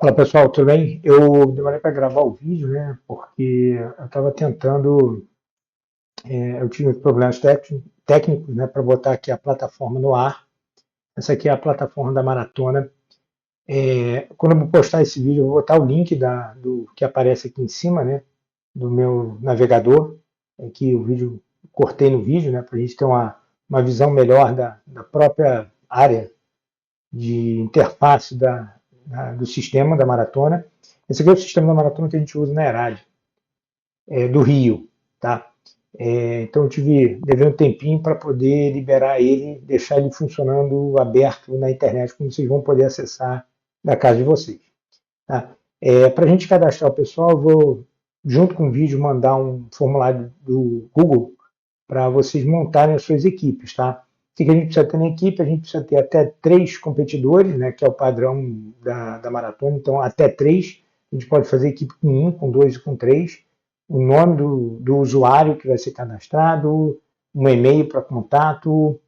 Fala pessoal, tudo bem? Eu demorei para gravar o vídeo, né? Porque eu estava tentando, eu tive problemas técnicos, né? Para botar aqui a plataforma no ar. Essa aqui é a plataforma da maratona. Quando eu vou postar esse vídeo, eu vou botar o link do que aparece aqui em cima, né? Do meu navegador. Aqui o vídeo, cortei no vídeo, né? Para a gente ter uma visão melhor da própria área de interface do sistema da maratona. Esse aqui é o sistema da maratona que a gente usa na Herade, do Rio, tá? Então eu tive devendo um tempinho para poder liberar ele, deixar ele funcionando aberto na internet, como vocês vão poder acessar da casa de vocês. Tá? Para a gente cadastrar o pessoal, eu vou, junto com o vídeo, mandar um formulário do Google para vocês montarem as suas equipes, tá? O que a gente precisa ter na equipe? A gente precisa ter até 3 competidores, né, que é o padrão da maratona, então até 3. A gente pode fazer equipe com 1, com 2 e com 3. O nome do usuário que vai ser cadastrado, um e-mail para contato,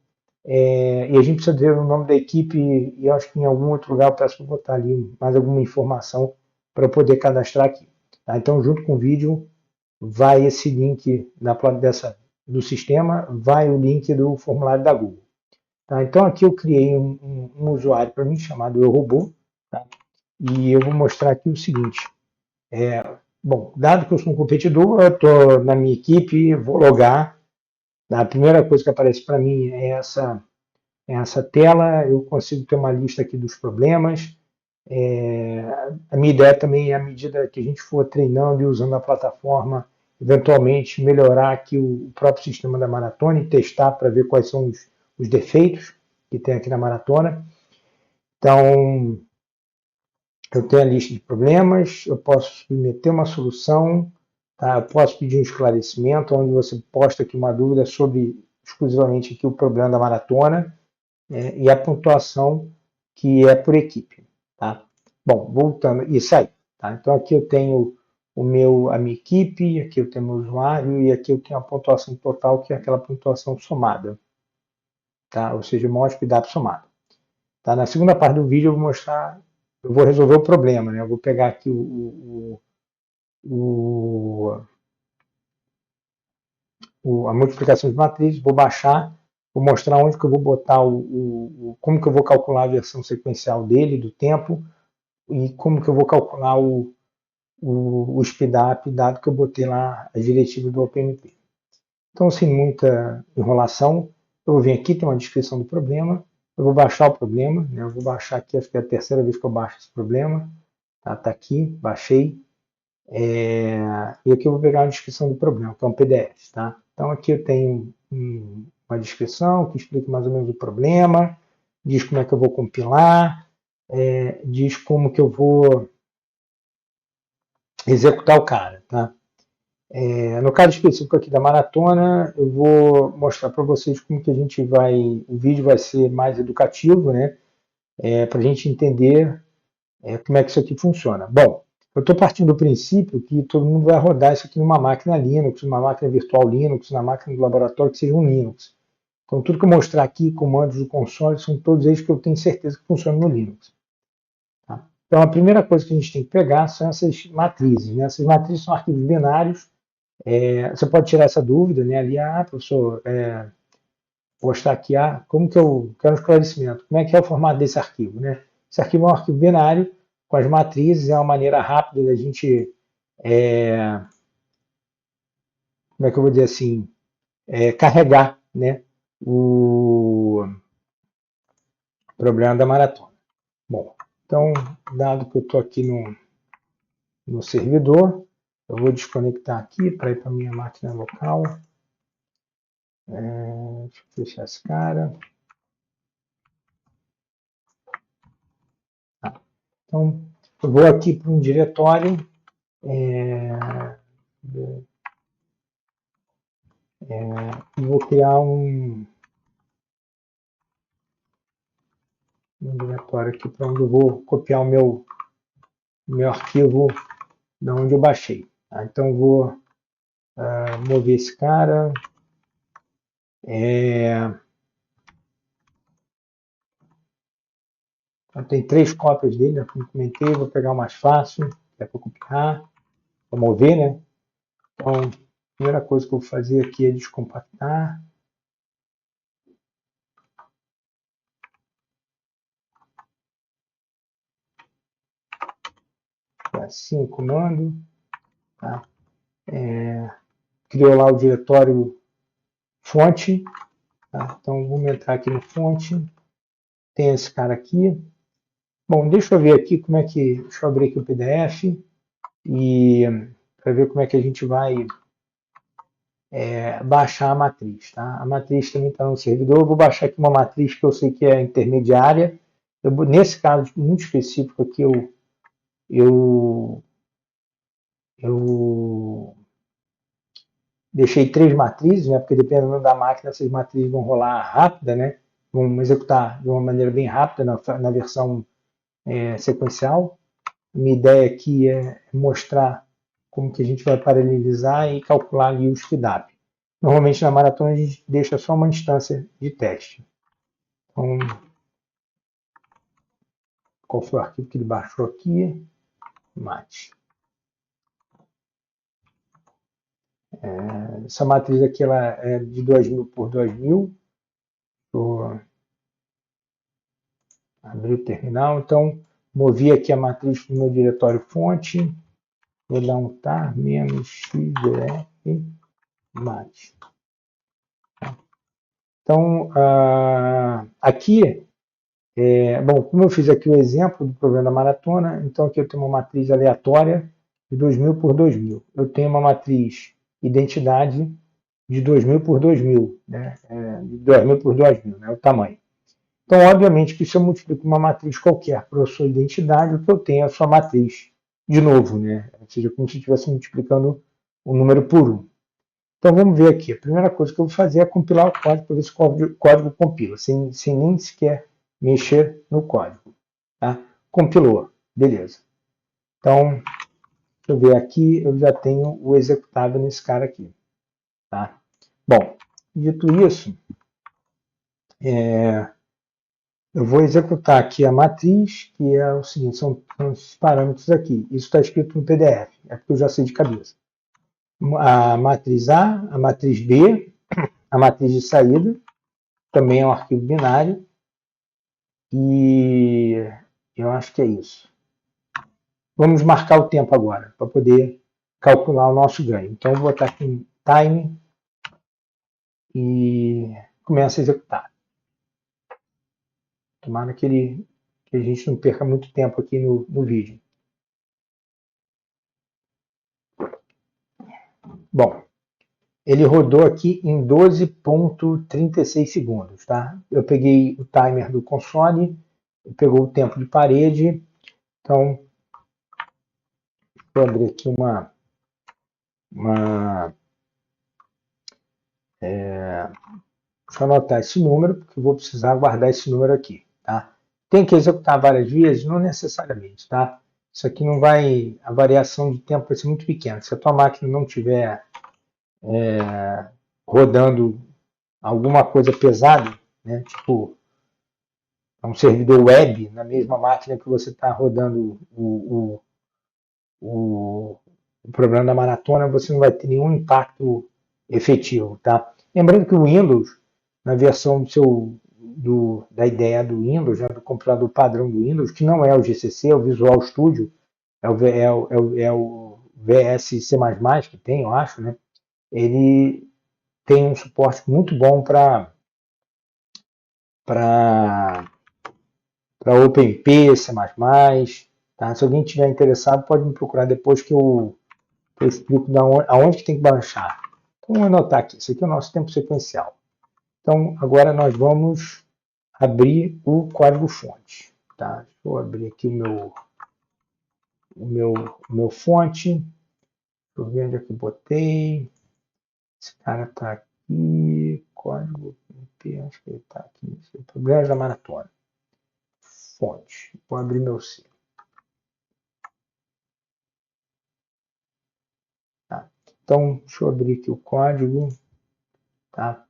e a gente precisa ter o nome da equipe, e eu acho que em algum outro lugar eu peço para botar ali mais alguma informação para eu poder cadastrar aqui. Tá? Então, junto com o vídeo, vai esse link do sistema, vai o link do formulário da Google. Tá? Então aqui eu criei um usuário para mim chamado EuRobô, tá? E eu vou mostrar aqui o seguinte. Bom, dado que eu sou um competidor, eu estou na minha equipe, vou logar. A primeira coisa que aparece para mim é essa tela, eu consigo ter uma lista aqui dos problemas. A minha ideia também é, à medida que a gente for treinando e usando a plataforma, eventualmente melhorar aqui o próprio sistema da maratona e testar para ver quais são os defeitos que tem aqui na maratona. Então, eu tenho a lista de problemas, eu posso submeter uma solução, tá? Eu posso pedir um esclarecimento, onde você posta aqui uma dúvida sobre exclusivamente aqui o problema da maratona, e a pontuação que é por equipe. Tá? Bom, voltando, isso aí. Tá? Então aqui eu tenho a minha equipe, aqui eu tenho o meu usuário e aqui eu tenho a pontuação total, que é aquela pontuação somada. Tá? Ou seja, o maior HOSPDAP somado. Tá? Na segunda parte do vídeo eu vou resolver o problema. Né? Eu vou pegar aqui a multiplicação de matrizes, vou baixar, vou mostrar onde que eu vou botar como que eu vou calcular a versão sequencial dele, do tempo, e como que eu vou calcular o SpeedUp, dado que eu botei lá a diretiva do OpenMP. Então, sem muita enrolação, eu vou vir aqui, tem uma descrição do problema, eu vou baixar o problema, né? Eu vou baixar aqui, acho que é a terceira vez que eu baixo esse problema, tá aqui, baixei, e aqui eu vou pegar a descrição do problema, que é um PDF, tá? Então aqui eu tenho uma descrição que explica mais ou menos o problema, diz como é que eu vou compilar, diz como que eu vou executar o cara, tá? No caso específico aqui da maratona, eu vou mostrar para vocês como que o vídeo vai ser mais educativo, né? Para a gente entender como é que isso aqui funciona. Bom, eu estou partindo do princípio que todo mundo vai rodar isso aqui numa máquina Linux, numa máquina virtual Linux, na máquina do laboratório que seja um Linux. Então tudo que eu mostrar aqui, comandos do console, são todos eles que eu tenho certeza que funcionam no Linux. Tá? Então a primeira coisa que a gente tem que pegar são essas matrizes. Né? Essas matrizes são arquivos binários. Você pode tirar essa dúvida, né? Ali, professor, postar aqui, como que eu quero um esclarecimento, como é que é o formato desse arquivo, né? Esse arquivo é um arquivo binário com as matrizes, é uma maneira rápida da gente, como é que eu vou dizer assim, carregar, né, o problema da maratona. Bom, então, dado que eu estou aqui no servidor, eu vou desconectar aqui para ir para a minha máquina local. Deixa eu fechar esse cara. Então, eu vou aqui para um diretório, e vou criar um diretório aqui para onde eu vou copiar o meu arquivo da onde eu baixei. Tá? Então, eu vou mover esse cara. Então, tem 3 cópias dele, né, como comentei, vou pegar o mais fácil, que é para copiar, para mover, né? Então, a primeira coisa que eu vou fazer aqui é descompactar. Assim, comando. Tá? Criou lá o diretório fonte. Tá? Então, vamos entrar aqui no fonte. Tem esse cara aqui. Bom, deixa eu ver aqui como é que... Deixa eu abrir aqui o PDF e para ver como é que a gente vai baixar a matriz. Tá? A matriz também está no servidor. Eu vou baixar aqui uma matriz que eu sei que é intermediária. Nesse caso muito específico aqui, eu deixei 3 matrizes, né? Porque dependendo da máquina, essas matrizes vão rolar rápida, né? Vão executar de uma maneira bem rápida na versão sequencial. Minha ideia aqui é mostrar como que a gente vai paralelizar e calcular ali o speedup. Normalmente na maratona a gente deixa só uma instância de teste. Então, qual foi o arquivo que ele baixou aqui? Mate. Essa matriz aqui ela é de 2000 por 2000. Vou abrir o terminal. Então, movi aqui a matriz para o meu diretório fonte. Vou dar um tar -xdf mate. Então, aqui, bom, como eu fiz aqui o exemplo do problema da maratona, então aqui eu tenho uma matriz aleatória de 2000 por 2000. Eu tenho uma matriz identidade de 2000 por 2000, né? De 2000 por 2000, né? O tamanho. Então, obviamente, que se eu multiplico uma matriz qualquer por sua identidade, o que eu tenho é a sua matriz de novo, né? Ou seja, como se estivesse multiplicando um número por 1. Então, vamos ver aqui. A primeira coisa que eu vou fazer é compilar o código para ver se o código compila, sem nem sequer mexer no código. Tá? Compilou. Beleza. Então, deixa eu ver aqui, eu já tenho o executável nesse cara aqui. Tá? Bom, dito isso, eu vou executar aqui a matriz, que é o seguinte, são os parâmetros aqui. Isso está escrito no PDF, é porque eu já sei de cabeça. A matriz A, a matriz B, a matriz de saída, também é um arquivo binário, e eu acho que é isso. Vamos marcar o tempo agora, para poder calcular o nosso ganho. Então, eu vou botar aqui em time e começa a executar. Tomara que a gente não perca muito tempo aqui no vídeo. Bom, ele rodou aqui em 12,36 segundos. Tá? Eu peguei o timer do console, pegou o tempo de parede. Então, vou abrir aqui deixa eu anotar esse número, porque eu vou precisar guardar esse número aqui. Tá? Tem que executar várias vezes? Não necessariamente. Tá? Isso aqui não vai... A variação de tempo vai ser muito pequena. Se a tua máquina não tiver rodando alguma coisa pesada, né, tipo um servidor web na mesma máquina que você está rodando o programa da maratona, você não vai ter nenhum impacto efetivo. Tá? Lembrando que o Windows, na versão da ideia do Windows, né, do compilador padrão do Windows, que não é o GCC, é o Visual Studio, é o VSC++ que tem, eu acho, né? Ele tem um suporte muito bom para OpenP, C++. Tá? Se alguém tiver interessado, pode me procurar depois que eu explico aonde que tem que baixar. Então, vamos anotar aqui. Isso aqui é o nosso tempo sequencial. Então, agora nós vamos abrir o código-fonte. Tá? Deixa eu abrir aqui o meu fonte. Deixa eu ver onde é que eu botei. Esse cara está aqui. Código, acho que ele está aqui. Problemas da maratona. Fonte. Vou abrir meu C. Tá? Então, deixa eu abrir aqui o código. Tá?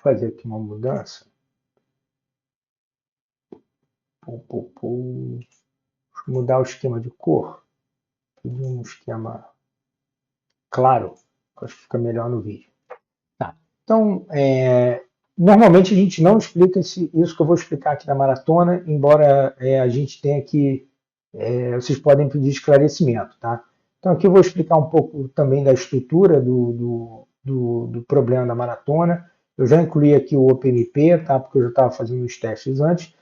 fazer aqui uma mudança. Mudar o esquema de cor. Pedir um esquema claro, que acho que fica melhor no vídeo. Tá. Então, normalmente a gente não explica isso que eu vou explicar aqui na maratona, embora a gente tenha que, vocês podem pedir esclarecimento, tá? Então aqui eu vou explicar um pouco também da estrutura do problema da maratona. Eu já incluí aqui o OpenMP, tá? Porque eu já estava fazendo os testes antes.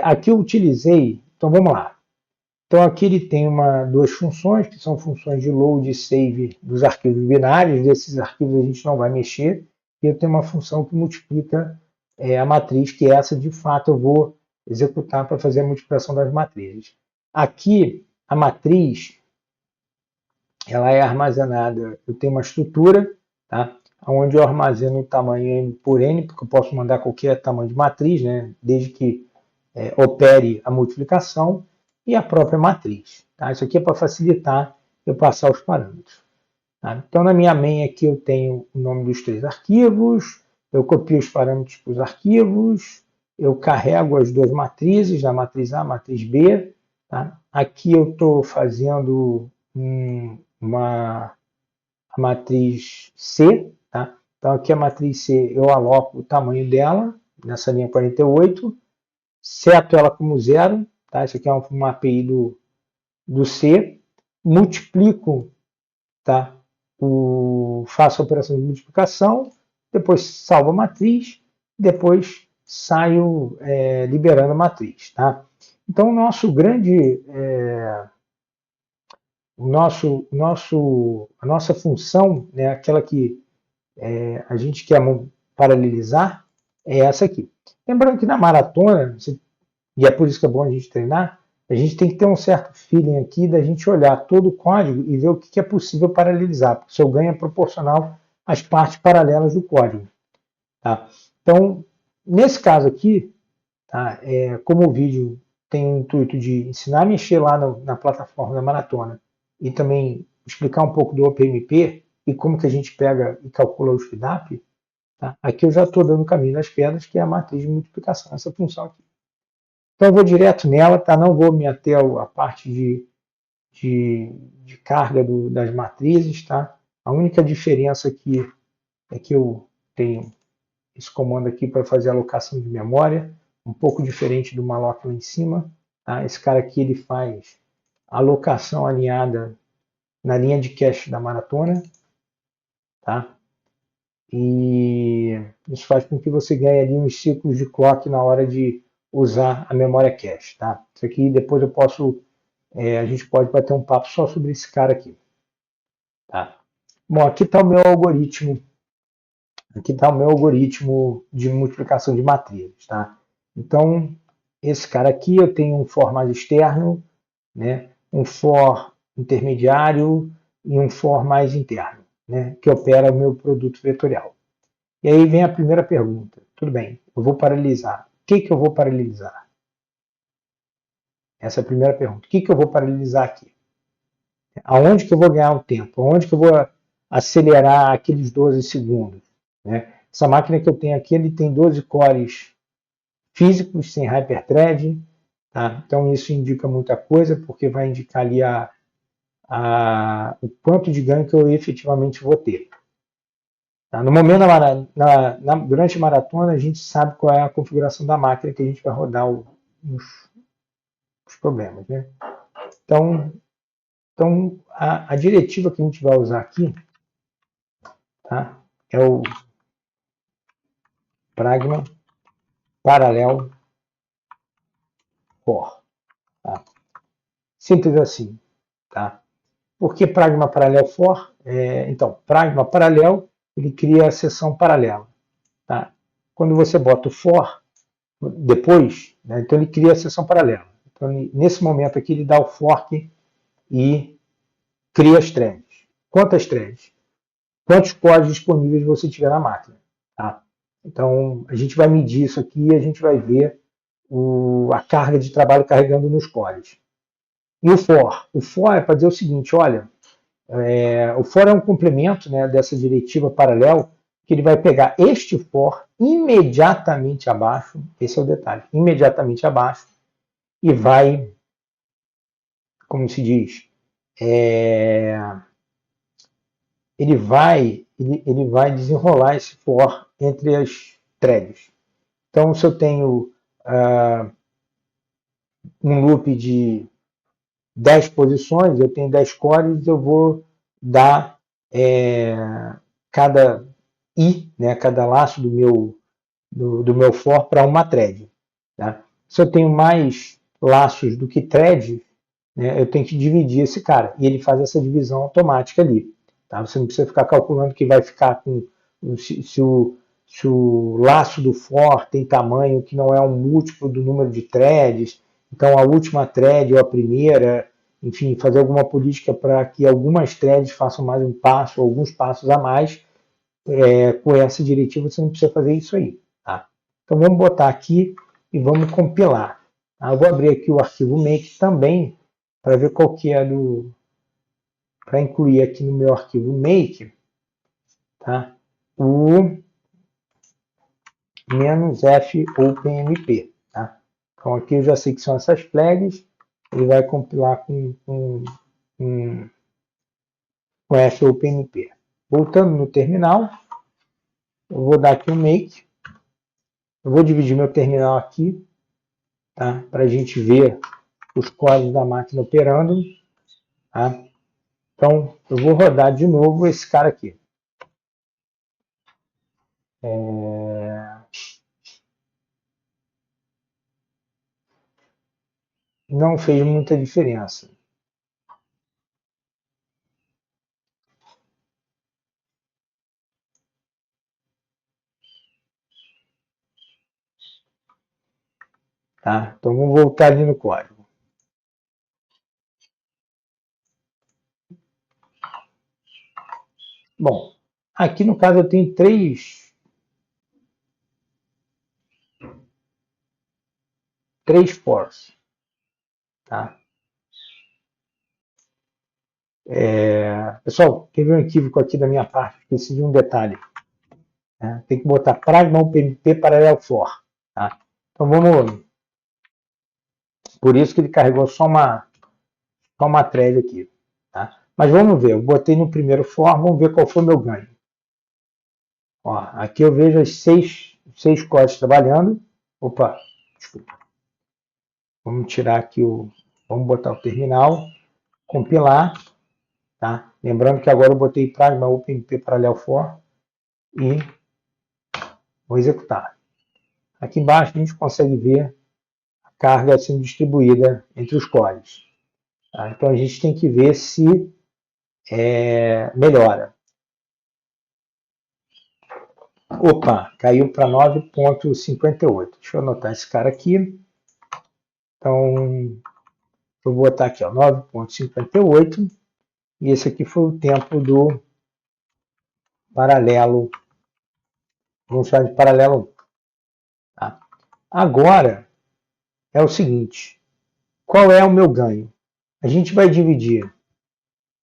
Aqui eu utilizei, então vamos lá. Então aqui ele tem duas funções, que são funções de load e save dos arquivos binários. Desses arquivos a gente não vai mexer. E eu tenho uma função que multiplica a matriz, que essa de fato eu vou executar para fazer a multiplicação das matrizes. Aqui a matriz ela é armazenada, eu tenho uma estrutura, tá? Onde eu armazeno o tamanho n por n, porque eu posso mandar qualquer tamanho de matriz, né? Desde que opere a multiplicação, e a própria matriz. Tá? Isso aqui é para facilitar eu passar os parâmetros. Tá? Então, na minha main aqui eu tenho o nome dos 3 arquivos, eu copio os parâmetros para os arquivos, eu carrego as duas matrizes, a matriz A, a matriz B. Tá? Aqui eu estou fazendo a matriz C. Tá? Então, aqui a matriz C eu aloco o tamanho dela, nessa linha 48, seto ela como 0. Tá? Isso aqui é uma API do C. Multiplico, tá? Faço a operação de multiplicação, depois salvo a matriz, depois saio liberando a matriz. Tá? Então, a nossa função, né, aquela que a gente quer paralelizar, é essa aqui. Lembrando que na maratona, e é por isso que é bom a gente treinar, a gente tem que ter um certo feeling aqui da gente olhar todo o código e ver o que é possível paralelizar, porque o seu ganho é proporcional às partes paralelas do código. Tá? Então, nesse caso aqui, tá, como o vídeo tem o intuito de ensinar a mexer lá na plataforma da maratona e também explicar um pouco do OpenMP e como que a gente pega e calcula o FIDAP, tá? Aqui eu já estou dando o caminho das pedras, que é a matriz de multiplicação, essa função aqui. Então eu vou direto nela, tá? Não vou me ater à parte de carga das matrizes, tá? A única diferença aqui é que eu tenho esse comando aqui para fazer alocação de memória, um pouco diferente do malloc lá em cima. Tá? Esse cara aqui ele faz alocação alinhada na linha de cache da maratona, tá? E isso faz com que você ganhe ali uns ciclos de clock na hora de usar a memória cache, tá? Isso aqui depois eu posso, a gente pode bater um papo só sobre esse cara aqui, tá? Bom, aqui está o meu algoritmo. Aqui está o meu algoritmo de multiplicação de matrizes, tá? Então, esse cara aqui eu tenho um for mais externo, né? Um for intermediário e um for mais interno, né? Que opera o meu produto vetorial. E aí vem a primeira pergunta. Tudo bem, eu vou paralelizar. O que eu vou paralelizar? Essa é a primeira pergunta. O que eu vou paralelizar aqui? Aonde que eu vou ganhar o tempo? Aonde que eu vou acelerar aqueles 12 segundos? Né? Essa máquina que eu tenho aqui, ele tem 12 cores físicos, sem hyperthread. Tá? Então isso indica muita coisa, porque vai indicar ali o quanto de ganho que eu efetivamente vou ter. Tá? No momento, durante a maratona, a gente sabe qual é a configuração da máquina que a gente vai rodar os problemas. Né? Então a diretiva que a gente vai usar aqui, tá? É o pragma parallel for. Tá? Simples assim. Tá? Por que pragma parallel for? Então, pragma paralel, ele cria a seção paralela. Tá? Quando você bota o for depois, né, então ele cria a seção paralela. Então, nesse momento aqui, ele dá o fork e cria as threads. Quantas threads? Quantos códigos disponíveis você tiver na máquina. Tá? Então, a gente vai medir isso aqui e a gente vai ver a carga de trabalho carregando nos cores. E o for? O for é para dizer o seguinte, olha, o for é um complemento, né, dessa diretiva paralelo que ele vai pegar este for imediatamente abaixo, esse é o detalhe, imediatamente abaixo, e vai, como se diz, ele vai desenrolar esse for entre as threads. Então, se eu tenho um loop de 10 posições, eu tenho 10 cores, eu vou dar cada i, né, cada laço do meu for para uma thread. Tá? Se eu tenho mais laços do que thread, né, eu tenho que dividir esse cara. E ele faz essa divisão automática ali. Tá? Você não precisa ficar calculando que vai ficar com se o laço do for tem tamanho que não é um múltiplo do número de threads, então a última thread ou a primeira, enfim, fazer alguma política para que algumas threads façam mais um passo, alguns passos a mais, com essa diretiva você não precisa fazer isso aí. Tá? Então vamos botar aqui e vamos compilar. Tá? Eu vou abrir aqui o arquivo make também para ver qual que é para incluir aqui no meu arquivo make, tá? O "-f openmp, tá? Então aqui eu já sei que são essas flags, ele vai compilar com f openmp. Voltando no terminal, eu vou dar aqui um make, eu vou dividir meu terminal aqui, tá? Para a gente ver os códigos da máquina operando, tá? Então eu vou rodar de novo esse cara aqui. Não fez muita diferença. Tá? Então vamos voltar ali no código. Bom, aqui no caso eu tenho três fors. Tá? Pessoal, teve um equívoco aqui da minha parte, esqueci de um detalhe. Né? Tem que botar pragma PMP paralelo for. Tá? Então vamos. Por isso que ele carregou só uma thread aqui. Tá? Mas vamos ver, eu botei no primeiro for, vamos ver qual foi o meu ganho. Ó, aqui eu vejo as seis códigos trabalhando. Opa, desculpa. Vamos tirar aqui vamos botar o terminal, compilar, tá? Lembrando que agora eu botei pragma openmp parallel for e vou executar. Aqui embaixo a gente consegue ver a carga sendo distribuída entre os cores. Tá? Então a gente tem que ver se melhora. Opa, caiu para 9.58. Deixa eu anotar esse cara aqui. Então, vou botar aqui, 9.58. E esse aqui foi o tempo do paralelo. Vamos chamar de paralelo 1. Tá? Agora, é o seguinte. Qual é o meu ganho? A gente vai dividir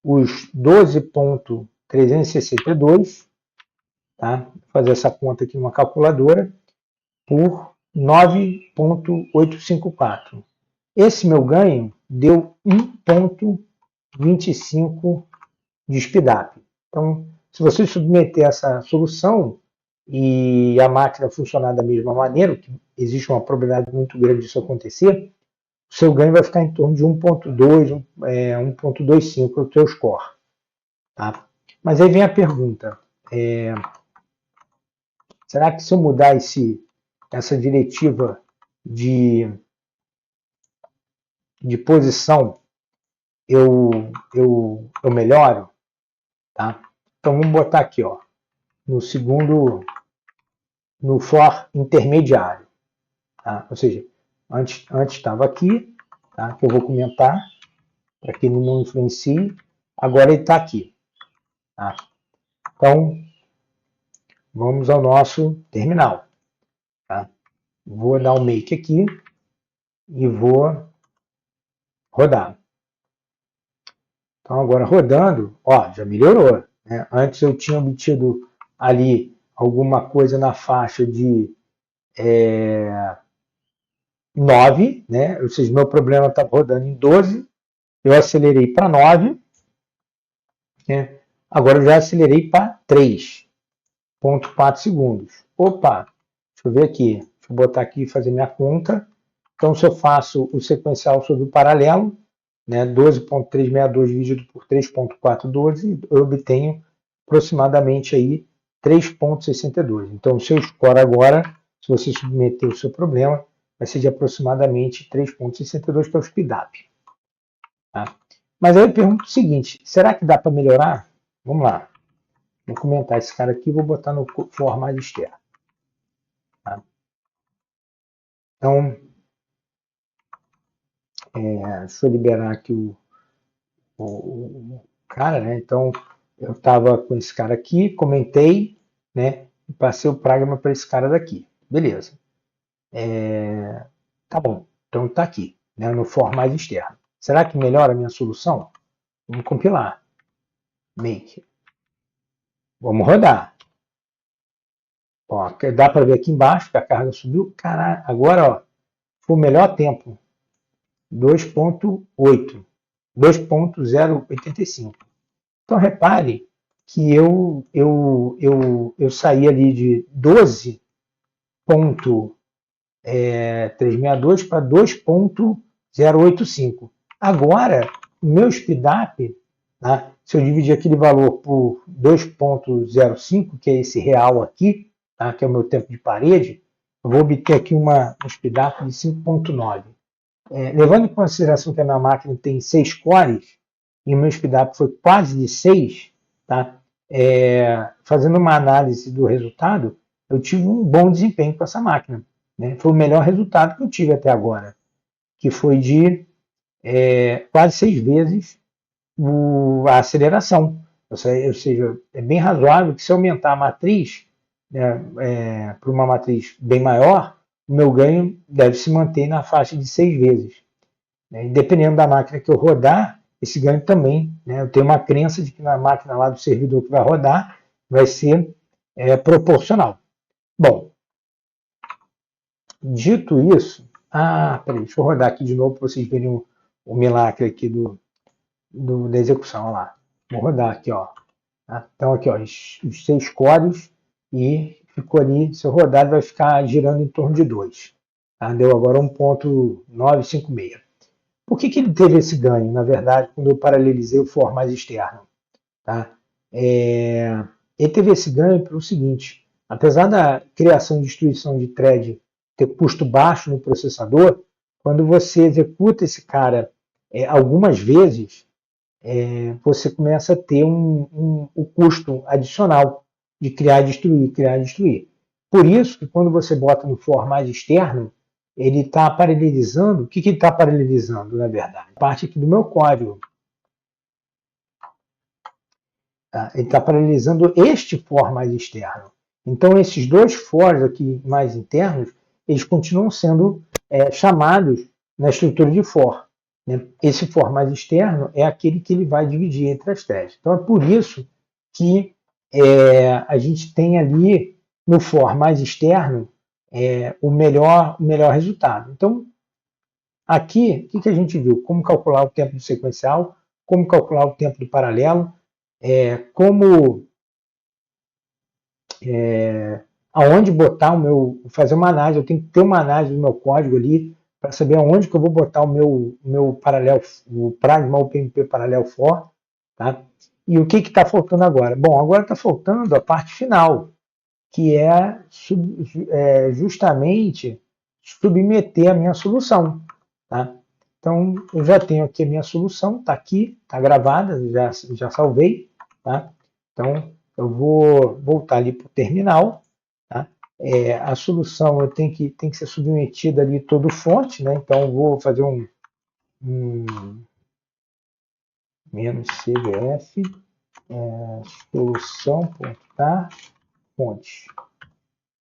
os 12.362, tá? Vou fazer essa conta aqui numa calculadora, por 9.854. Esse meu ganho deu 1.25 de speedup. Então, se você submeter essa solução e a máquina funcionar da mesma maneira, que existe uma probabilidade muito grande disso acontecer, o seu ganho vai ficar em torno de 1.2, 1.25 o teu score. Tá? Mas aí vem a pergunta, será que se eu mudar essa diretiva de posição, eu melhoro? Tá? Então vamos botar aqui, ó, no for intermediário. Tá? Ou seja, antes estava aqui, tá? Que eu vou comentar, para que ele não influencie. Agora ele está aqui. Tá? Então, vamos ao nosso terminal. Tá? Vou dar um make aqui e vou rodar. Então, agora rodando, ó, já melhorou. Né? Antes eu tinha obtido ali alguma coisa na faixa de 9, né? Ou seja, meu problema estava rodando em 12, eu acelerei para 9, né? Agora eu já acelerei para 3,4 segundos. Opa, deixa eu ver aqui, deixa eu botar aqui e fazer minha conta. Então, se eu faço o sequencial sobre o paralelo, né, 12,362 dividido por 3,412, eu obtenho aproximadamente aí 3,62. Então, o seu score agora, se você submeter o seu problema, vai ser de aproximadamente 3,62, que é o speedup. Tá? Mas aí eu pergunto o seguinte, será que dá para melhorar? Vamos lá. Vou comentar esse cara aqui e vou botar no for mais externo. Tá? Então, deixa eu liberar aqui o cara, né? Então, eu estava com esse cara aqui, comentei, né? E passei o programa para esse cara daqui. Beleza. Tá bom. Então tá aqui, né? No for mais externo. Será que melhora a minha solução? Vamos compilar. Make. Vamos rodar. Ó, dá para ver aqui embaixo que a carga subiu. Caralho, agora, ó, foi o melhor tempo. 2,8. 2,085. Então repare que eu saí ali de 12,362 para 2,085. Agora, o meu speedup, né, se eu dividir aquele valor por 2,05, que é esse real aqui, tá, que é o meu tempo de parede, eu vou obter aqui um speedup de 5,9. Levando em consideração que a minha máquina tem 6 cores, e o meu speedup foi quase de 6, tá? Fazendo uma análise do resultado, eu tive um bom desempenho com essa máquina. Né? Foi o melhor resultado que eu tive até agora, que foi de quase 6 vezes a aceleração. Ou seja, é bem razoável que se aumentar a matriz, né, para uma matriz bem maior, o meu ganho deve se manter na faixa de 6 vezes. Né? E dependendo da máquina que eu rodar, esse ganho também, né, eu tenho uma crença de que na máquina lá do servidor que vai rodar, vai ser proporcional. Bom, dito isso, peraí, deixa eu rodar aqui de novo para vocês verem o milagre aqui da execução. Olha lá. Vou rodar aqui, ó. Tá? Então aqui, ó, os 6 cores e ficou ali, se eu rodar, ele vai ficar girando em torno de 2. Tá? Deu agora 1,956. Por que ele teve esse ganho, na verdade, quando eu paralelizei o for mais externo? Tá? Ele teve esse ganho pelo seguinte, apesar da criação e destruição de thread ter custo baixo no processador, quando você executa esse cara algumas vezes, você começa a ter o custo adicional de criar e destruir, criar e destruir. Por isso que quando você bota no for mais externo, ele está paralelizando. O que ele está paralelizando, na verdade? A parte aqui do meu código. Tá? Ele está paralelizando este for mais externo. Então, esses dois fors aqui mais internos, eles continuam sendo chamados na estrutura de for. Né? Esse for mais externo é aquele que ele vai dividir entre as threads. Então, é por isso que a gente tem ali no for mais externo o melhor resultado. Então, aqui, o que a gente viu? Como calcular o tempo do sequencial, como calcular o tempo do paralelo, como aonde botar fazer uma análise, eu tenho que ter uma análise do meu código ali para saber aonde que eu vou botar o meu paralelo, o Pragma UPnP paralelo for, tá? E o que está faltando agora? Bom, agora está faltando a parte final, que é justamente submeter a minha solução, tá? Então, eu já tenho aqui a minha solução, está aqui, está gravada, já salvei, tá? Então, eu vou voltar ali para o terminal, tá? A solução tem que ser submetida ali todo fonte, né? Então, eu vou fazer um -cvf solução.tar fonte,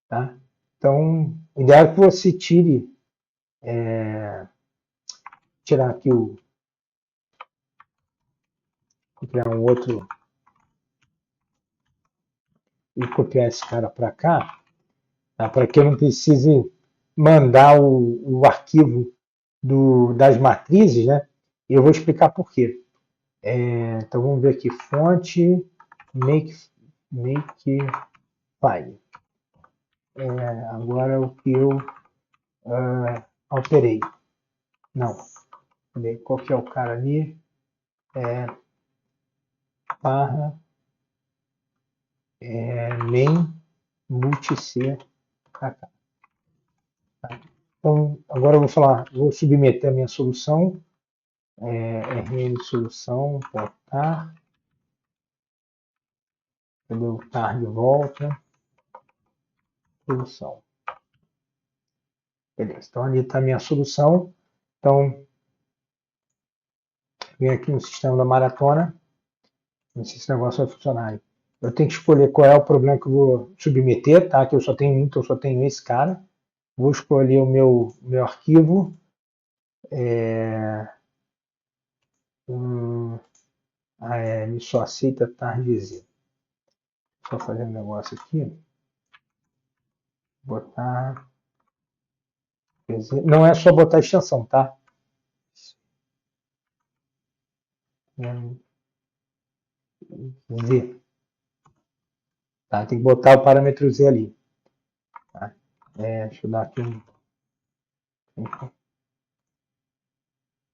tá? Então, o ideal é que você tirar aqui vou criar um outro e copiar esse cara para cá, tá? Para que eu não precise mandar o arquivo das matrizes, né? E eu vou explicar por quê. Então vamos ver aqui, fonte, make file. Agora o que eu alterei. Não. Qual que é o cara ali? Barra main multi-c pra cá. Tá? Então, agora eu vou submeter a minha solução. rm solução, portar. Cadê o tar de volta? Solução. Beleza, então ali está a minha solução. Então, vem aqui no sistema da maratona. Não sei se esse negócio vai funcionar aí. Eu tenho que escolher qual é o problema que eu vou submeter, tá? Que eu só tenho então eu só tenho esse cara. Vou escolher o meu arquivo. Ele só aceita target. Só fazer um negócio aqui. Botar. Não é só botar a extensão, tá? Z. Tá? Tem que botar o parâmetro Z ali. Tá? Deixa eu dar aqui um.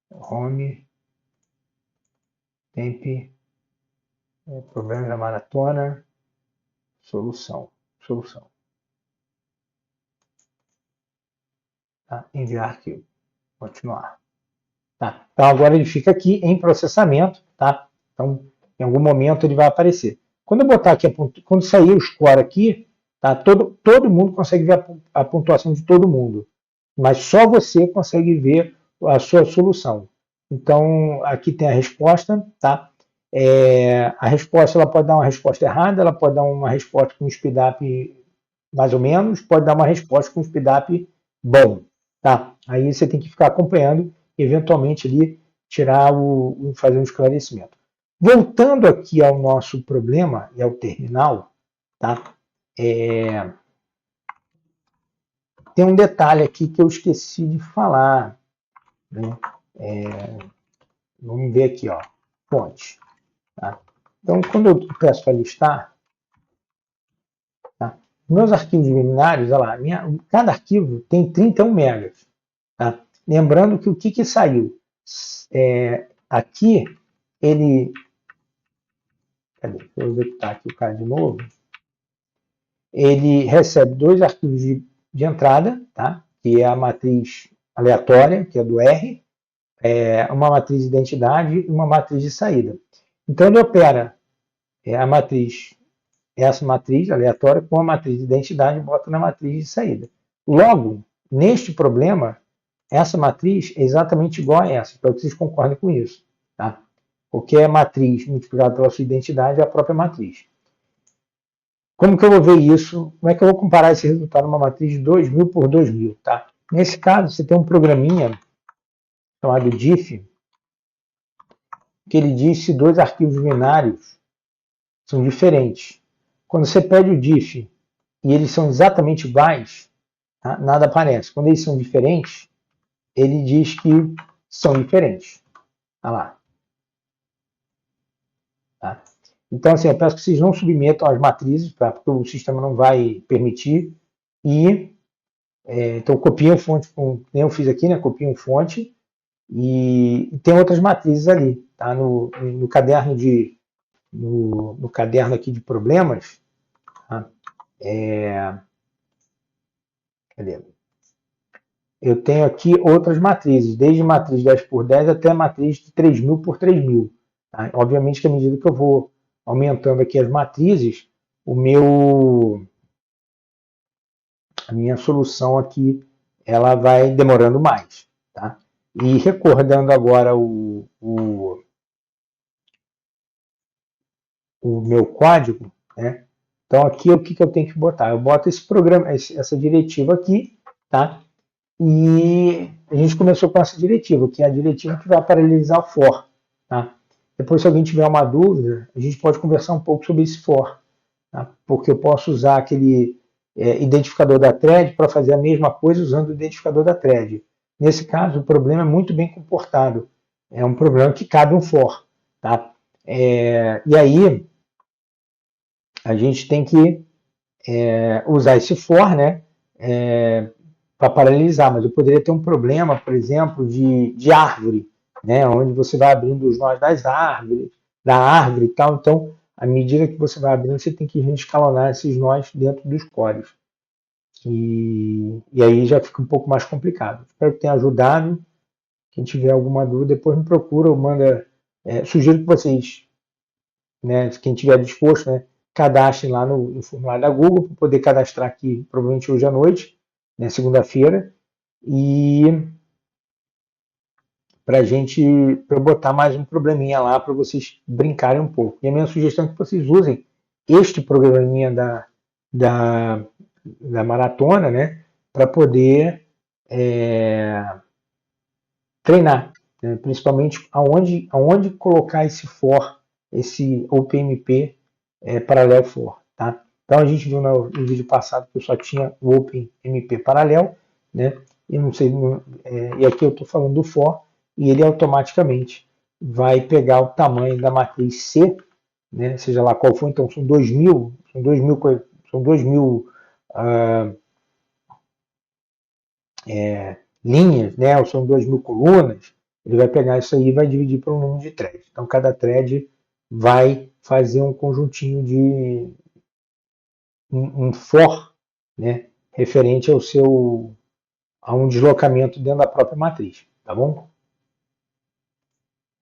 Home. Temp. Problema da maratona. Solução. Tá? Enviar arquivo. Continuar. Tá? Então agora ele fica aqui em processamento. Tá? Então em algum momento ele vai aparecer. Quando eu botar aqui, quando sair o score aqui, tá? Todo mundo consegue ver a pontuação de todo mundo. Mas só você consegue ver a sua solução. Então aqui tem a resposta. Tá? A resposta ela pode dar uma resposta errada, ela pode dar uma resposta com um speedup mais ou menos, pode dar uma resposta com um speedup bom. Tá? Aí você tem que ficar acompanhando, eventualmente ali fazer um esclarecimento. Voltando aqui ao nosso problema e ao terminal, tá? Tem um detalhe aqui que eu esqueci de falar. Né? Vamos ver aqui, ó, fonte. Tá? Então, quando eu peço para listar, tá? Meus arquivos binários, olha lá, cada arquivo tem 31 megas. Tá? Lembrando que o que saiu? Aqui, ele... Cadê? Deixa eu executar aqui o cara de novo. Ele recebe 2 arquivos de entrada, tá? Que é a matriz aleatória, que é do R, uma matriz de identidade e uma matriz de saída. Então, ele opera essa matriz aleatória com a matriz de identidade e bota na matriz de saída. Logo, neste problema, essa matriz é exatamente igual a essa. Espero que vocês concordem com isso. Tá? Porque a matriz multiplicada pela sua identidade é a própria matriz. Como que eu vou ver isso? Como é que eu vou comparar esse resultado numa matriz de 2000 por 2000? Tá? Nesse caso, você tem um programinha chamado diff, que ele diz se 2 arquivos binários são diferentes. Quando você pede o diff e eles são exatamente iguais, tá? Nada aparece. Quando eles são diferentes, ele diz que são diferentes. Olha lá. Tá? Então, assim, eu peço que vocês não submetam as matrizes, tá? Porque o sistema não vai permitir. Então, copiem fonte, como eu fiz aqui, né? Copiem fonte. E tem outras matrizes ali. Tá? No caderno no caderno aqui de problemas, tá? Cadê? Eu tenho aqui outras matrizes, desde matriz 10 por 10 até matriz de 3000 por 3000. Tá? Obviamente que à medida que eu vou aumentando aqui as matrizes, a minha solução aqui ela vai demorando mais. Tá? E recordando agora o meu código, né? Então aqui o que eu tenho que botar? Eu boto esse programa, essa diretiva aqui, tá? E a gente começou com essa diretiva, que é a diretiva que vai paralelizar o for. Tá? Depois, se alguém tiver uma dúvida, a gente pode conversar um pouco sobre esse for. tá? Porque eu posso usar aquele identificador da thread para fazer a mesma coisa usando o identificador da thread. Nesse caso, o problema é muito bem comportado. É um problema que cabe um for. Tá? E aí, a gente tem que usar esse for, né, para paralelizar, mas eu poderia ter um problema, por exemplo, de árvore, né, onde você vai abrindo os nós das árvores, da árvore e tal. Então, à medida que você vai abrindo, você tem que reescalonar esses nós dentro dos cores. E aí já fica um pouco mais complicado. Espero que tenha ajudado. Quem tiver alguma dúvida, depois me procura ou manda. Sugiro que vocês, né, quem tiver disposto, né, cadastrem lá no formulário da Google para poder cadastrar aqui, provavelmente hoje à noite, né, segunda-feira, e para eu botar mais um probleminha lá para vocês brincarem um pouco. E a minha sugestão é que vocês usem este programinha da, da maratona, né, para poder treinar, né, principalmente aonde colocar esse for, esse OpenMP paralelo for, tá? Então a gente viu no vídeo passado que eu só tinha o OpenMP paralelo, né? E não sei, e aqui eu estou falando do for e ele automaticamente vai pegar o tamanho da matriz C, né? Seja lá qual for. Então são 2.000, são 2.000 uh, linhas, né? Ou são 2.000 colunas. Ele vai pegar isso aí e vai dividir por um número de threads. Então cada thread vai fazer um conjuntinho de um for, né, referente a um deslocamento dentro da própria matriz, tá bom?